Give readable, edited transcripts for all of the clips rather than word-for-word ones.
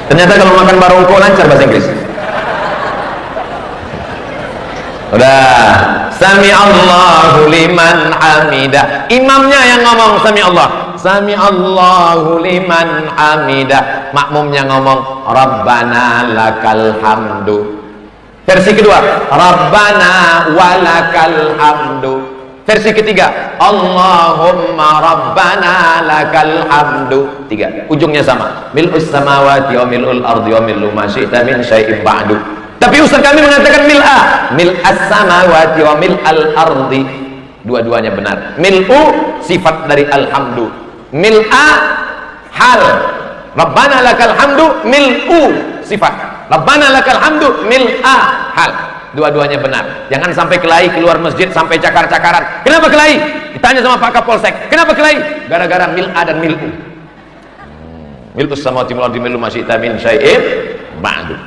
Ternyata kalau makan barongko lancar bahasa Inggris. Udah, sami Allahu liman hamidah. Imamnya yang ngomong sami Allah, sami Allahu liman hamidah. Makmumnya ngomong Rabbana lakal hamdu. Versi kedua, Rabbana walakal hamdu. Versi ketiga, Allahumma Rabbana lakal hamdu. Tiga, ujungnya sama, mil'us samawati wa mil'ul ardi wa mil'u ma syi'ta min syai'in ba'du. Tapi Ustaz kami mengatakan mil'as samawati wa mil'al ardi. Dua-duanya benar. Mil'u sifat dari alhamdu, mil'a hal. Rabbana lakal hamdu mil'u sifat, Rabbana lakal hamdu mil'a hal. Dua-duanya benar. Jangan sampai kelahi keluar masjid sampai cakar-cakaran. Kenapa kelahi? Ditanya sama Pak Kapolsek, kenapa kelahi? Gara-gara mil'a dan mil'u. Mil'us samawati wal ardi mil'u ma syi'ta min syai'in ba'du.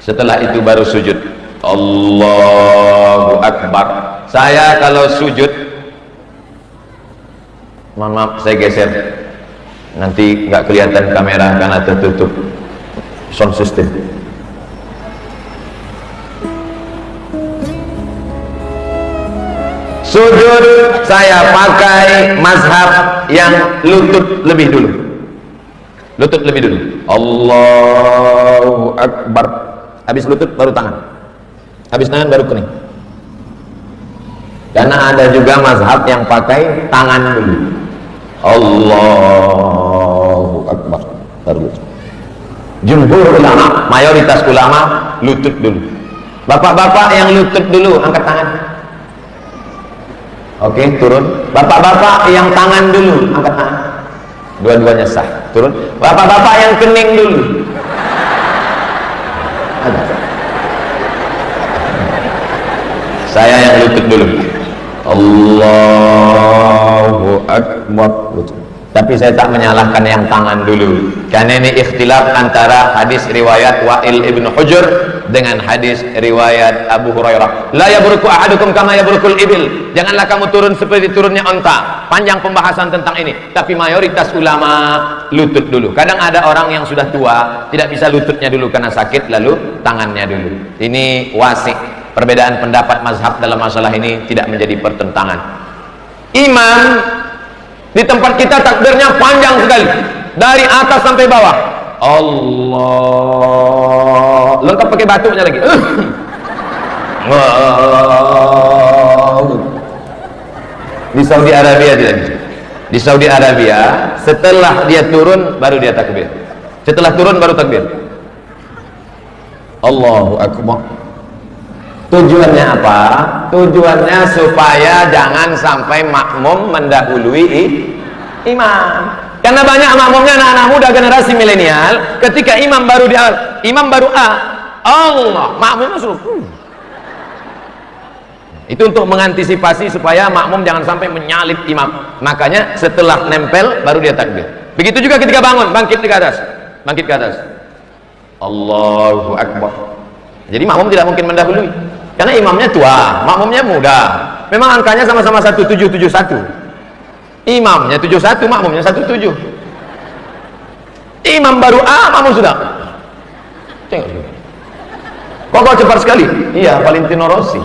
Setelah itu baru sujud. Allahu Akbar. Saya kalau sujud, mohon maaf saya geser, nanti nggak kelihatan kamera karena tertutup sound system. Sujud saya pakai mazhab yang lutut lebih dulu. Lutut lebih dulu. Allahu Akbar. Habis lutut baru tangan. Habis tangan baru kening. Karena ada juga mazhab yang pakai tangan dulu. Allahu Akbar baru lutut. Jumhur ulama, mayoritas ulama lutut dulu. Bapak-bapak yang lutut dulu angkat tangan. Oke, turun. Bapak-bapak yang tangan dulu angkat tangan. Dua-duanya sah. Turun. Bapak-bapak yang kening dulu. Ada. Saya yang lutut dulu. Allahu Akbar lutut. Tapi saya tak menyalahkan yang tangan dulu, karena ini ikhtilaf antara hadis riwayat Wa'il ibn Hujr dengan hadis riwayat Abu Hurairah. La yabruku ahadukum kama yabrukul ibil. Janganlah kamu turun seperti turunnya onta. Panjang pembahasan tentang ini, tapi mayoritas ulama lutut dulu. Kadang ada orang yang sudah tua tidak bisa lututnya dulu karena sakit, lalu tangannya dulu. Ini wasik. Perbedaan pendapat mazhab dalam masalah ini tidak menjadi pertentangan. Imam di tempat kita takbirnya panjang sekali, dari atas sampai bawah. Allah, lengkap pakai batuknya lagi. Di Saudi Arabia tidak bisa. Di Saudi Arabia setelah dia turun baru dia takbir. Setelah turun baru takbir. Allahu Akbar. Tujuannya apa? Tujuannya supaya jangan sampai makmum mendahului imam. Karena banyak makmumnya anak-anak muda generasi milenial, ketika imam baru di awal, imam baru Allah, makmumnya suruh. Itu untuk mengantisipasi supaya makmum jangan sampai menyalip imam. Makanya setelah nempel baru dia takbir. Begitu juga ketika bangun, bangkit ke atas. Bangkit ke atas. Allahu Akbar. Jadi makmum tidak mungkin mendahului. Karena imamnya tua, makmumnya muda. Memang angkanya sama-sama 1771. Imamnya 71, makmumnya 17. Imam baru makmum sudah. Tengok. Kok cepat sekali? Iya, Valentino Rossi.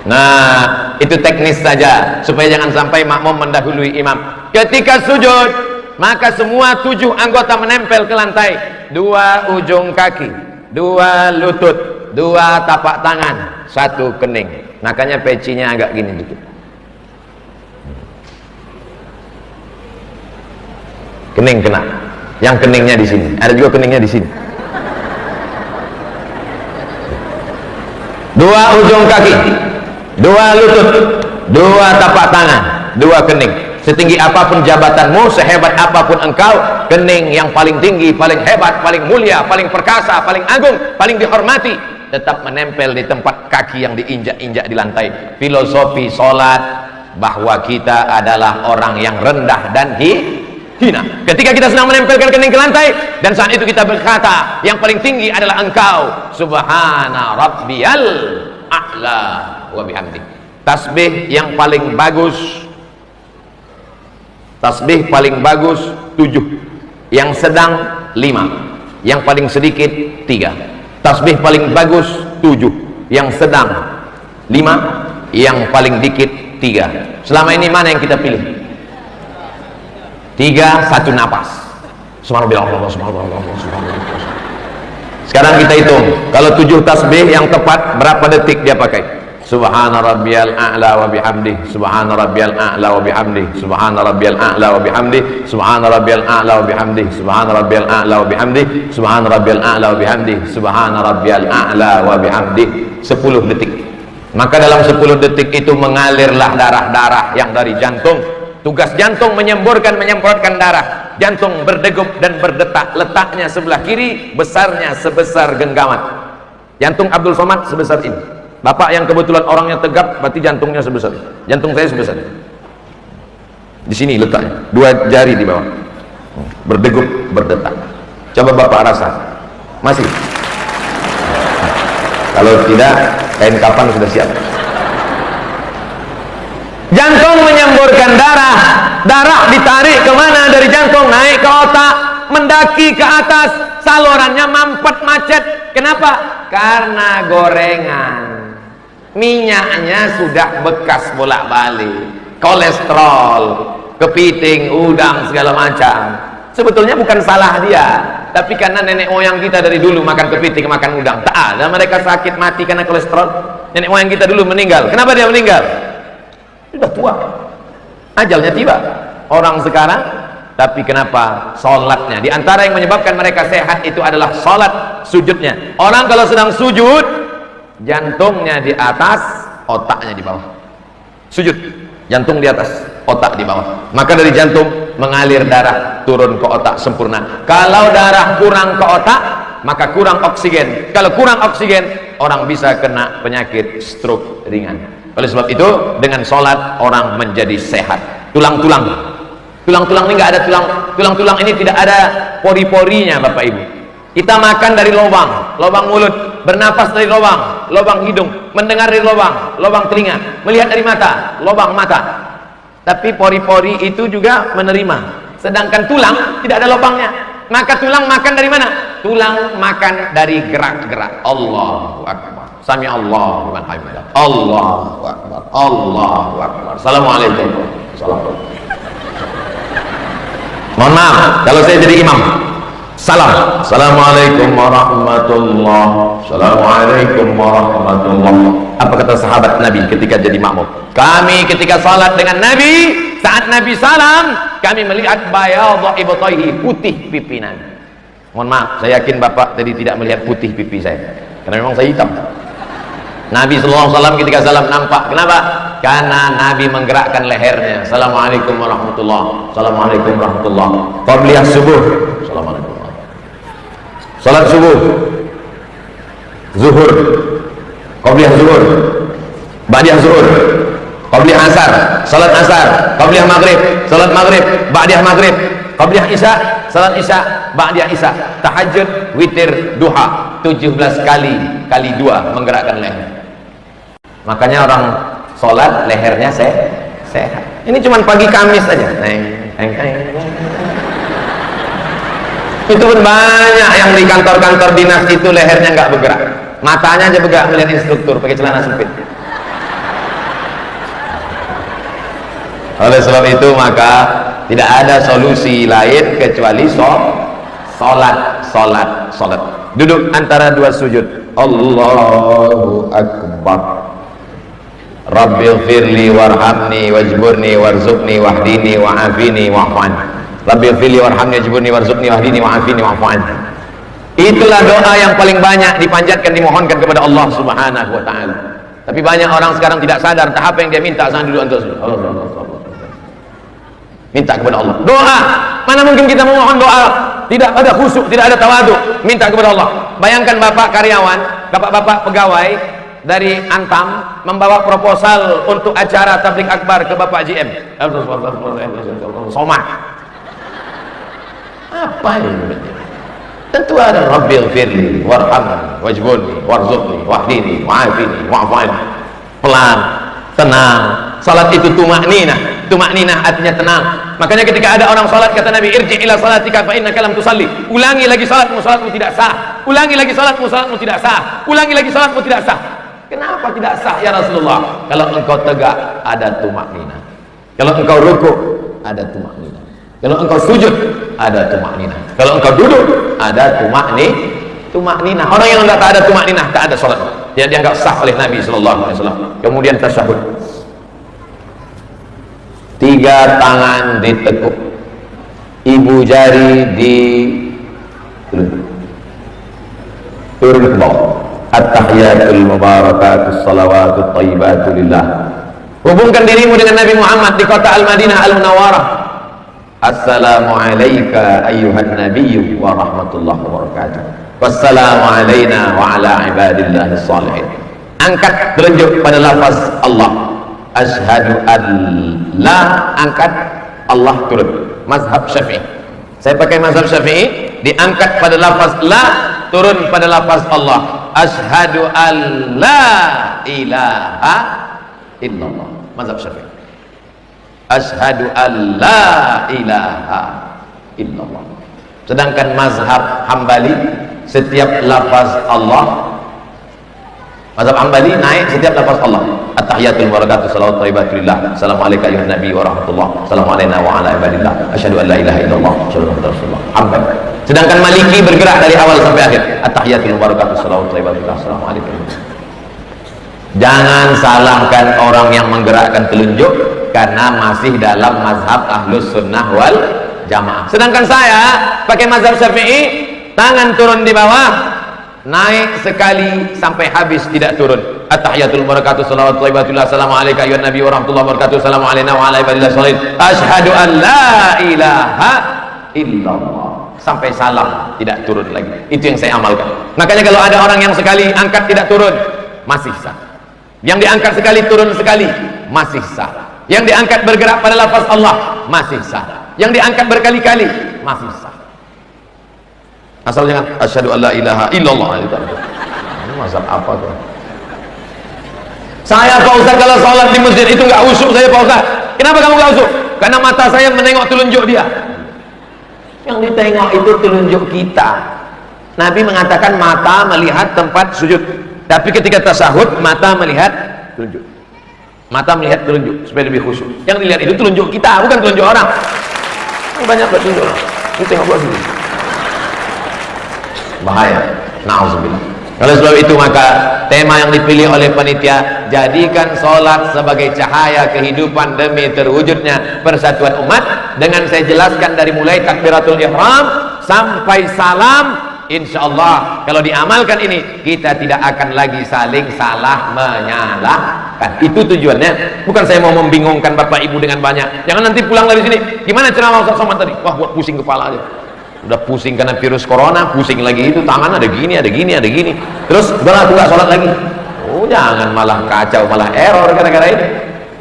Nah, itu teknis saja supaya jangan sampai makmum mendahului imam. Ketika sujud, maka semua 7 anggota menempel ke lantai. 2 ujung kaki, 2 lutut, 2 tapak tangan, 1 kening. Makanya pecinya agak gini dikit. Kening kena. Yang keningnya di sini. Ada juga keningnya di sini. 2 ujung kaki, 2 lutut, 2 tapak tangan, 2 kening. Setinggi apapun jabatanmu, sehebat apapun engkau, kening yang paling tinggi, paling hebat, paling mulia, paling perkasa, paling agung, paling dihormati, tetap menempel di tempat kaki yang diinjak-injak di lantai. Filosofi sholat bahwa kita adalah orang yang rendah dan hina. Ketika kita sedang menempelkan kening ke lantai, dan saat itu kita berkata yang paling tinggi adalah engkau, subhana rabbiyal a'la wa bihamdi. Tasbih yang paling bagus, tasbih paling bagus 7, yang sedang 5, yang paling sedikit 3, tasbih paling bagus 7, yang sedang 5, yang paling dikit 3. Selama ini mana yang kita pilih? 3, 1 napas. Subhanallah, subhanallah, subhanallah. Sekarang kita hitung, kalau 7 tasbih yang tepat berapa detik dia pakai? Subhana rabbiyal a'la wa bihamdih, subhana rabbiyal a'la wa bihamdih, subhana rabbiyal a'la wa bihamdih, subhana rabbiyal a'la wa bihamdih, subhana rabbiyal a'la wa bihamdih, subhana rabbiyal a'la wa bihamdih, subhana rabbiyal a'la wa bihamdih. 10 detik. Maka dalam 10 detik itu mengalirlah darah-darah yang dari jantung. Tugas jantung menyemprotkan darah. Jantung berdegup dan berdetak. Letaknya sebelah kiri, besarnya sebesar genggaman. Jantung Abdul Somad sebesar ini. Bapak yang kebetulan orangnya tegap, berarti jantungnya sebesar ini. Jantung saya sebesar ini. Di sini letaknya, 2 jari di bawah. Berdegup, berdetak. Coba Bapak rasa. Masih? Kalau tidak, kain kapan sudah siap. Jantung menyemburkan darah. Darah ditarik kemana dari jantung? Naik ke otak, mendaki ke atas. Salurannya mampet macet. Kenapa? Karena gorengan. Minyaknya sudah bekas bolak-balik. Kolesterol, kepiting, udang, segala macam. Sebetulnya bukan salah dia, tapi karena nenek moyang kita dari dulu makan kepiting, makan udang. Tak ada mereka sakit mati karena kolesterol. Nenek moyang kita dulu meninggal. Kenapa dia meninggal? Sudah tua, ajalnya tiba. Orang sekarang, tapi kenapa? Sholatnya. Di antara yang menyebabkan mereka sehat itu adalah sholat, sujudnya. Orang kalau sedang sujud, jantungnya di atas, otaknya di bawah. Sujud, jantung di atas, otak di bawah. Maka dari jantung mengalir darah turun ke otak sempurna. Kalau darah kurang ke otak, maka kurang oksigen. Kalau kurang oksigen, orang bisa kena penyakit stroke ringan. Oleh sebab itu, dengan sholat orang menjadi sehat. Tulang-tulang ini nggak ada tulang ini tidak ada pori-porinya, Bapak Ibu. Kita makan dari lubang mulut, bernapas dari lubang hidung, mendengar dari lubang telinga, melihat dari mata, lubang mata. Tapi pori-pori itu juga menerima. Sedangkan tulang tidak ada lubangnya. Maka tulang makan dari mana? Tulang makan dari gerak-gerak. Allahu Akbar. Sami Allahu liman hamidah. Allahu Akbar. Allahu Akbar. Assalamualaikum. Mohon maaf kalau saya jadi imam. Salam. Assalamualaikum warahmatullahi. Assalamualaikum warahmatullahi. Apa kata sahabat Nabi ketika jadi makmum? Kami ketika salat dengan Nabi, saat Nabi salam, kami melihat bayadha ibtaihi, putih pipi Nabi. Mohon maaf, saya yakin Bapak tadi tidak melihat putih pipi saya, karena memang saya hitam. Nabi SAW ketika salam nampak. Kenapa? Karena Nabi menggerakkan lehernya. Assalamualaikum warahmatullahi. Assalamualaikum warahmatullahi. Qabliyah subuh. Assalamualaikum. Salat subuh, zuhur, qabliyah zuhur, ba'diyah zuhur, qabliyah asar, salat asar, qabliyah maghrib, salat maghrib, ba'diyah maghrib, qabliyah isya, salat isya, ba'diyah isya, tahajud, witir, duha, 17 kali 2 menggerakkan leher. Makanya orang sholat lehernya sehat. Ini cuma pagi Kamis aja. Itu pun banyak yang di kantor-kantor dinas itu lehernya nggak bergerak, matanya aja bergerak melihat instruktur pakai celana sempit. Oleh sebab itu maka tidak ada solusi lain kecuali sholat. Duduk antara 2 sujud. Allahu Akbar. Rabbighfirli warhamni wajburni warzuqni wahdini wa'afini wa'fan. Rabbighfirli warhamni wajburni warzuqni wahdini wa'afini wa'fan. Itulah doa yang paling banyak dipanjatkan, dimohonkan kepada Allah Subhanahu wa taala. Tapi banyak orang sekarang tidak sadar entah apa yang dia minta saat duduk untuk minta kepada Allah. Doa, mana mungkin kita memohon doa tidak ada khusyuk, tidak ada tawadhu, minta kepada Allah. Bayangkan Bapak karyawan, Bapak-bapak pegawai dari Antam membawa proposal untuk acara tabligh akbar ke Bapak GM. Somad. Apa ini? Tentu ada Rabbighfirli warhamni wajburni warzuqni wahdini wa'afini wa'fu anni. Pelan, tenang. Salat itu tumakninah. Tumakninah artinya tenang. Makanya ketika ada orang salat kata Nabi, irji ila salatika fa innaka lam tusalli. Ulangi lagi salatmu, salatmu tidak sah. Ulangi lagi salatmu, salatmu tidak sah. Ulangi lagi salatmu tidak sah. Kenapa tidak sah ya Rasulullah? Kalau engkau tegak ada tumakninah. Kalau engkau rukuk ada tumakninah. Kalau engkau sujud ada tumakninah. Kalau engkau duduk ada tumakninah. Orang yang tak ada tumakninah tak ada salat. Dia dianggap sah oleh Nabi sallallahu alaihi wasallam. Kemudian tasyahud. 3 tangan ditekuk. Ibu jari di turun ke bawah. At-tahiyatul mubarakatus salawatut thayyibatu lillah. Hubungkan dirimu dengan Nabi Muhammad di kota Al-Madinah Al-Munawwarah. Assalamu alayka ayyuhan nabiyyu wa rahmatullahi wa barakatuh. Wassalamu alayna wa ala ibadillahis salihin. Angkat telunjuk pada lafaz Allah. Asyhadu an la, angkat, Allah turun. Mazhab Syafi'i. Saya pakai mazhab Syafi'i, diangkat pada lafaz la, turun pada lafaz Allah. Asyhadu an la ilaha illallah. Mazhab Syafi'i. Asyhadu an la ilaha illallah. Sedangkan mazhab Hambali, setiap lafaz Allah, mazhab Hambali naik setiap lafaz Allah. At-tahiyatul mubarakatuh salawat thayyibatu lillah. Assalamualaikum ayuhan nabi wa rahmatullah. Assalamu alayna wa ala ibadillah. Asyhadu an la ilaha illallah. Asyhadu anna rasulullah. Hambali. Sedangkan Maliki bergerak dari awal sampai akhir. At-tahiyatul mubarakatuh salawat thayyibatu lillah. Assalamualaikum. Jangan salahkan orang yang menggerakkan telunjuk karena masih dalam mazhab Ahlus Sunnah wal Jamaah. Sedangkan saya pakai mazhab Syafi'i, tangan turun di bawah, naik sekali sampai habis tidak turun. At-tahiyatul mubarakatuh salawat thayyibatullah. Assalamu alayka ayyuhan nabi wa rahmatullahi wa barakatuh. Assalamu alayna wa ala ibadillah sholihin. Asyhadu an la ilaha illallah. Sampai salam tidak turun lagi. Itu yang saya amalkan. Makanya kalau ada orang yang sekali angkat tidak turun, masih sah. Yang diangkat sekali turun sekali, masih sah. Yang diangkat bergerak pada lafaz Allah, masih sah. Yang diangkat berkali-kali, masih sah. Asal jangan asyhadu an la ilaha illallah. Ini mazhab apa tuh? Saya Pak Ustaz kalau sholat di masjid itu nggak khusyuk saya Pak Ustaz. Kenapa kamu nggak khusyuk? Karena mata saya menengok telunjuk dia. Yang ditengok itu telunjuk kita. Nabi mengatakan mata melihat tempat sujud. Tapi ketika tasyahud mata melihat telunjuk. Mata melihat telunjuk supaya lebih khusyuk. Yang dilihat itu telunjuk kita, bukan telunjuk orang. Banyak telunjuk orang. Ini tengok buat sini. Bahaya. Na'udzubillah. Oleh sebab itu maka tema yang dipilih oleh panitia, jadikan sholat sebagai cahaya kehidupan demi terwujudnya persatuan umat. Dengan saya jelaskan dari mulai takbiratul ihram sampai salam, insya Allah kalau diamalkan ini kita tidak akan lagi saling salah menyalahkan. Itu tujuannya. Bukan saya mau membingungkan bapak ibu dengan banyak. Jangan nanti pulang dari sini, gimana ceramah Ustaz Somad tadi? Wah, buat pusing kepala aja. Udah pusing karena virus corona, pusing lagi itu, tangan ada gini, ada gini, ada gini. Terus udahlah aku nggak sholat lagi. Oh, jangan malah kacau, malah error gara-gara ini.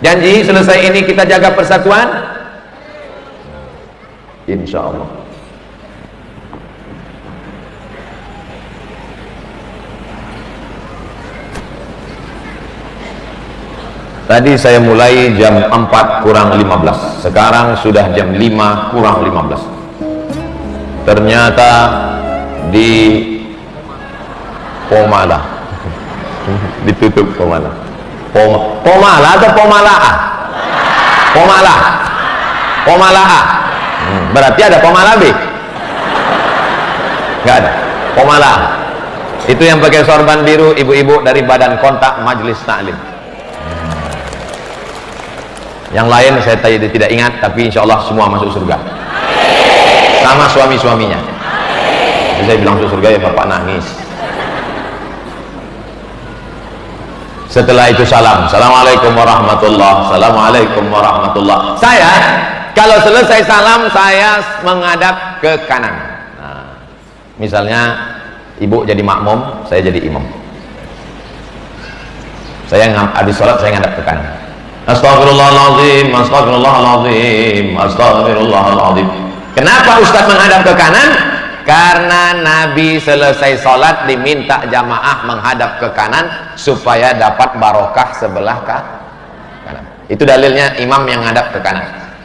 Janji selesai ini kita jaga persatuan, insya Allah. Tadi saya mulai jam 4 kurang 15, sekarang sudah jam 5 kurang 15. Ternyata di Pomala ditutup. Pomala atau Pomalaah? Pomalaah. Berarti ada Pomala B? Nggak ada. Pomalaah itu yang pakai sorban biru, ibu-ibu dari Badan Kontak Majelis Taklim. Yang lain saya tidak ingat, tapi insya Allah semua masuk surga sama suami-suaminya. Jadi saya bilang masuk surga ya bapak nangis. Setelah itu salam, assalamualaikum warahmatullah, assalamualaikum warahmatullah. Saya kalau selesai salam saya menghadap ke kanan. Nah, misalnya ibu jadi makmum, saya jadi imam. Saya habis sholat saya menghadap ke kanan. Astagfirullahaladzim, astagfirullahaladzim, astagfirullahaladzim. Kenapa Ustaz menghadap ke kanan? Karena Nabi selesai sholat diminta jamaah menghadap ke kanan supaya dapat barokah sebelah kanan. Itu dalilnya imam yang ngadap ke kanan.